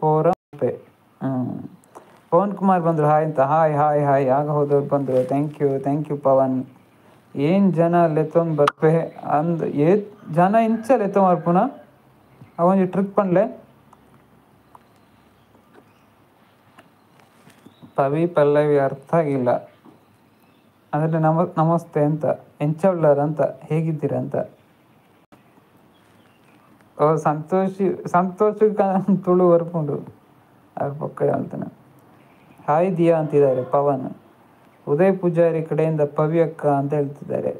Forum pay. Pavan Kumar ಬಂದರು hi ಅಂತ. Hi ಆಗ ಹೋದವ್ರು ಬಂದರು. Thank you Pavan. ಏನು ಜನ ಲೆತ್ತೊಂದು ಬರ್ಪೆ ಅಂದ್ ಏತ್ ಜನ ಇಂಚ ಲೆತ್ತ ಮಾರ್ಪುನ ಅವೊಂದು ಟ್ರಿಕ್ ಪನ್ಲೆ ಪವಿ ಪಲ್ಲವಿ ಅರ್ಥ ಆಗಿಲ್ಲ ಅಂದರೆ ನಮಸ್ತೆ ಅಂತ, ಎಂಚ ಉಳ್ಳಾರಂತ, ಹೇಗಿದ್ದೀರಂತ. ಓ ಸಂತೋಷ ತುಳು ಬರ್ಕೊಂಡು ಅವ್ರ ಪಕ್ಕ ಹೇಳ್ತಾನೆ. ಹಾಯ್ ದಿಯಾ ಅಂತಿದ್ದಾರೆ ಪವನ್. ಉದಯ್ ಪೂಜಾರಿ ಕಡೆಯಿಂದ ಪವಿ ಅಕ್ಕ ಅಂತ ಹೇಳ್ತಿದ್ದಾರೆ.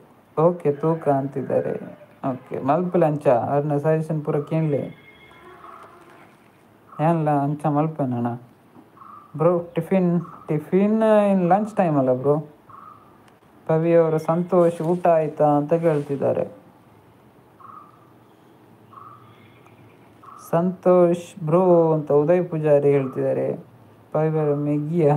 ಓಕೆ ತೂಕ ಅಂತಿದ್ದಾರೆ. ಓಕೆ ಮಲ್ಪಲೆ ಅಂಚ ಅವ್ರನ್ನ ಸಜೆಷನ್ ಪೂರ ಕೇಳಲಿ ಏನಿಲ್ಲ ಅಂಚ ಮಲ್ಪೇನಣ್ಣ ಬ್ರೋ. ಟಿಫಿನ್ ಇನ್ ಲಂಚ್ ಟೈಮ್ ಅಲ್ಲ ಬ್ರೋ. ಪವಿ ಅವರು ಸಂತೋಷ್ ಊಟ ಆಯ್ತಾ ಅಂತ ಕೇಳ್ತಿದ್ದಾರೆ. ಸಂತೋಷ್ ಬ್ರೋ ಅಂತ ಉದಯ್ ಪೂಜಾರಿ ಹೇಳ್ತಿದ್ದಾರೆ. ಪವಿ ಅವರು ಮೆಗ್ಗಿಯ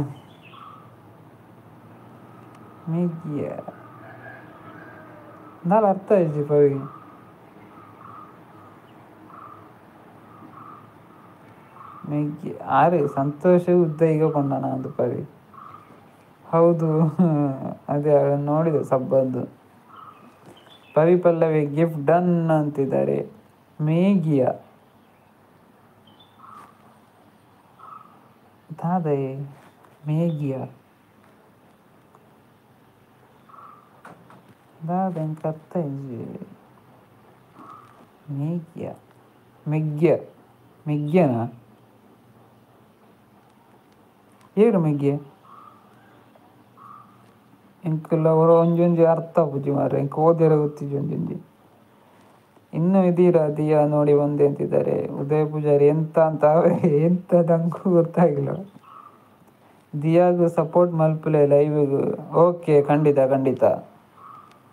ನಾಳೆ ಅರ್ಥ ಆಯ್ತು ಪವಿ. ಮೆಗ್ಗಿ ಆರೆ ಸಂತೋಷ ಉದ್ದ ಈಗ ಕೊಂಡನ ಅಂತ ಪವಿ. ಹೌದು ಅದೇ ನೋಡಿದೆ ಸಬ್ಬದ್ದು. ಪವಿ ಪಲ್ಲವಿ ಗಿಫ್ಟ್ ಡನ್ ಅಂತಿದ್ದಾರೆ. ಮೇಗಿಯ ದಾದೈ ಮೇಗಿಯ ದಾದಂಕ ಅರ್ಥ ಇದೆ. ಮೆಗ್ಗ್ಯನಾ ಏನು ಮೆಗ್ಗೆ ಎಂಕಲ್ಲ ಅವರ ಒಂಜೊಂಜಿ ಅರ್ಥ ಪೂಜಿ ಮಾರ್ರೆ ಎಂಕ ಓದಿರ ಗೊತ್ತಿಜಿ ಒಂಜೊಂಜಿ. ಇನ್ನೂ ಇದೀರಾ ದಿಯಾ ನೋಡಿ ಒಂದೇ ಅಂತಿದ್ದಾರೆ. ಉದಯ ಪೂಜಾರಿ ಎಂತದಂಗೂ ಗೊತ್ತಾಗಿಲ್ಲ. ದಿಯಾಗೂ ಸಪೋರ್ಟ್ ಮಲ್ಪಲೆ ಲೈವ್ಗೂ. ಓಕೆ ಖಂಡಿತ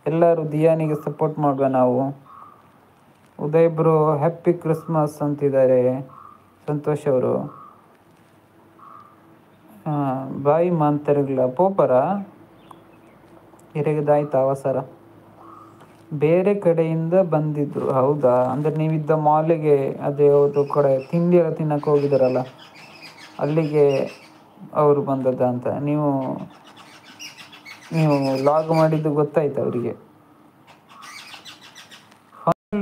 ಎಲ್ಲರೂ ದಿಯಾನಿಗೆ ಸಪೋರ್ಟ್ ಮಾಡುವ ನಾವು. ಉದಯ್ ಬ್ರೋ ಹ್ಯಾಪಿ ಕ್ರಿಸ್ಮಸ್ ಅಂತಿದ್ದಾರೆ ಸಂತೋಷ್ ಅವರು. ಬಾಯಿ ಮಾಂತರಿಲ್ಲ ಪೋಪರ ಇರಗದಾಯ್ತು ಅವಸರ. ಬೇರೆ ಕಡೆಯಿಂದ ಬಂದಿದ್ರು ಹೌದಾ, ಅಂದರೆ ನೀವಿದ್ದ ಮಾಲಿಗೆ ಅದೇ ಯಾವುದು ಕಡೆ ತಿಂಡಿ ಎಲ್ಲ ತಿನ್ನಕ್ಕೆ ಹೋಗಿದ್ದಾರಲ್ಲ ಅಲ್ಲಿಗೆ ಅವರು ಬಂದದ್ದ ಅಂತ ನೀವು ಲಾಗ್ ಮಾಡಿದ್ದು ಗೊತ್ತಾಯ್ತು ಅವರಿಗೆ.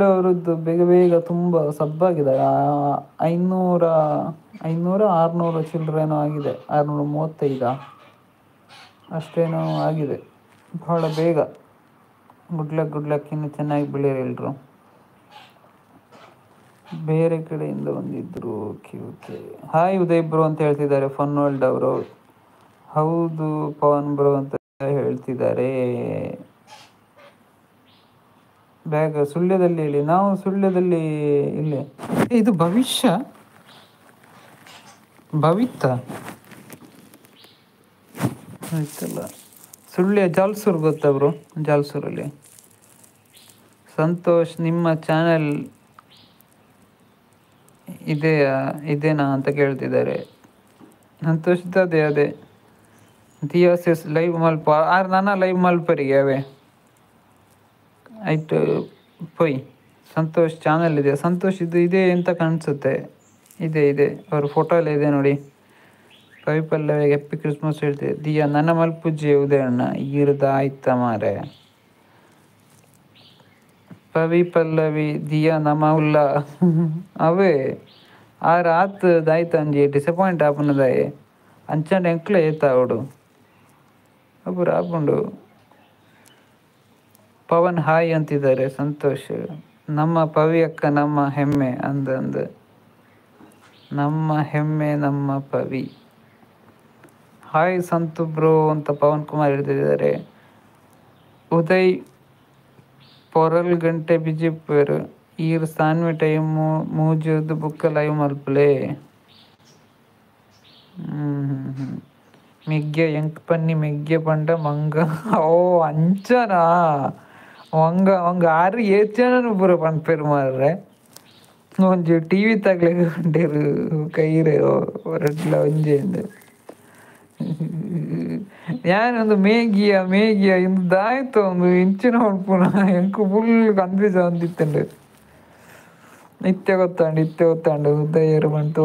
ಅವರದ್ದು ಬೇಗ ತುಂಬ ಸಬ್ಬಾಗಿದ್ದಾರೆ. 600 ಚಿಲ್ಲರೇನೋ ಆಗಿದೆ. 635 ಅಷ್ಟೇನೋ ಆಗಿದೆ. ಬಹಳ ಬೇಗ. ಗುಡ್ ಲಕ್ ಇನ್ನು ಚೆನ್ನಾಗಿ ಬೆಳೀರಿ ಎಲ್ರು. ಬೇರೆ ಕಡೆಯಿಂದ ಬಂದಿದ್ರು. ಓಕೆ ಹಾಯ್ ಉದಯ್ ಬ್ರೋ ಅಂತ ಹೇಳ್ತಿದ್ದಾರೆ ಫನ್ ವರ್ಲ್ಡ್ ಅವರು. ಹೌದು ಪವನ್ ಬ್ರೋ ಅಂತ ಹೇಳ್ತಿದ್ದಾರೆ. ಬ್ಯಾಗ್ ಸುಳ್ಯದಲ್ಲಿ ಹೇಳಿ. ನಾವು ಸುಳ್ಯದಲ್ಲಿ ಇಲ್ಲೇ. ಇದು ಭವಿತ್ತ ಆಯ್ತಲ್ಲ. ಸುಳ್ಯ ಜಾಲ್ಸೂರು ಗೊತ್ತಾ ಬ್ರೋ? ಜಾಲ್ಸೂರಲ್ಲಿ. ಸಂತೋಷ್ ನಿಮ್ಮ ಚಾನೆಲ್ ಇದೇನಾ ಅಂತ ಕೇಳ್ತಿದ್ದಾರೆ. ಸಂತೋಷ್ ಅದೇ ದಿಯಾಸಿಸ್ ಲೈವ್ ಮಲ್ಪ ನನ್ನ ಲೈವ್ ಮಲ್ಪರಿಗೆ ಅವೇ ಆಯ್ತು ಪೊಯ್. ಸಂತೋಷ್ ಚಾನಲ್ ಇದೆ. ಸಂತೋಷ್ ಇದೆ ಅಂತ ಕಾಣಿಸುತ್ತೆ. ಇದೆ ಅವ್ರ ಫೋಟೋ ಎಲ್ಲ ಇದೆ ನೋಡಿ. ಪವಿ ಪಲ್ಲವಿ ಹ್ಯಾಪಿ ಕ್ರಿಸ್ಮಸ್ ಹೇಳ್ತಿದ್ದೆ. ದಿಯಾ ನನ್ನ ಮಲ್ಪುಜ್ಜಿ ಉದಯಣ್ಣ ಈರ್ದ ಆಯ್ತಾ ಮಾರೆ. ಪವಿ ಪಲ್ಲವಿ ದಿಯಾ ನಮ್ಮ ಉಲ್ಲ ಅವೇ ಆತ್ ದಾಯ್ತ ಅಂಜಿ ಡಿಸಪಾಯಿಂಟ್ ಆಪನದಾಯೆ ಅಂಚಂಡ ಎಂಕ್ಲೆ ಏತ ಅವಡು ಒಬ್ಬರು ಆಪುಂಡು. ಪವನ್ ಹಾಯ್ ಅಂತಿದ್ದಾರೆ ಸಂತೋಷ್. ನಮ್ಮ ಪವಿ ಅಕ್ಕ ನಮ್ಮ ಹೆಮ್ಮೆ ನಮ್ಮ ಹೆಮ್ಮೆ ನಮ್ಮ ಪವಿ. ಹಾಯ್ ಸಂತು ಬ್ರೋ ಅಂತ ಪವನ್ ಕುಮಾರ್ ಹೇಳ್ತಿದ್ದಾರೆ. ಉದಯ್ ಪೊರಲ್ ಗಂಟೆ ಬಿಜಿಪೇರು ಈರ್ ಸಾನ್ವೆ ಟೈಮು ಮೂಜುದು ಬುಕ್ಕ ಲೈವ್ ಮಲ್ಪಲೆ. ಮೆಗ್ಗೆ ಎಂಕ್ ಪನ್ನಿ ಮೆಗ್ಗೆ ಪಂಡ ಮಂಗ. ಓ ಅಂಚನಾ ಮಂಗ ಆರು ಏಚನೂ ಪೂರ ಪನ್ಪೇರು ಮಾರ್ರೆ. ಒಂಜಿ ಟಿವಿ ತಗ್ಲಿಕ್ಕೆ ಹೊಂಟಿರು ಕೈರೆ ಹೊರಟ್ಲ ಒಂಜಿ ಅಂದು ഞാനൊന്ന് മേഗിയ ഇന്ന് ദായത്തൊന്ന് ಇಂಚಿನ ಹೊಡ್ಪುಣ ಎಂಕು ಫುಲ್ ಕನ್ಫ್ಯೂಸ್ ಅಂದಿತ್ತಂಡು. ನಿತ್ಯ ಗೊತ್ತಾಂಡು ಉದಯರು ಬಂತು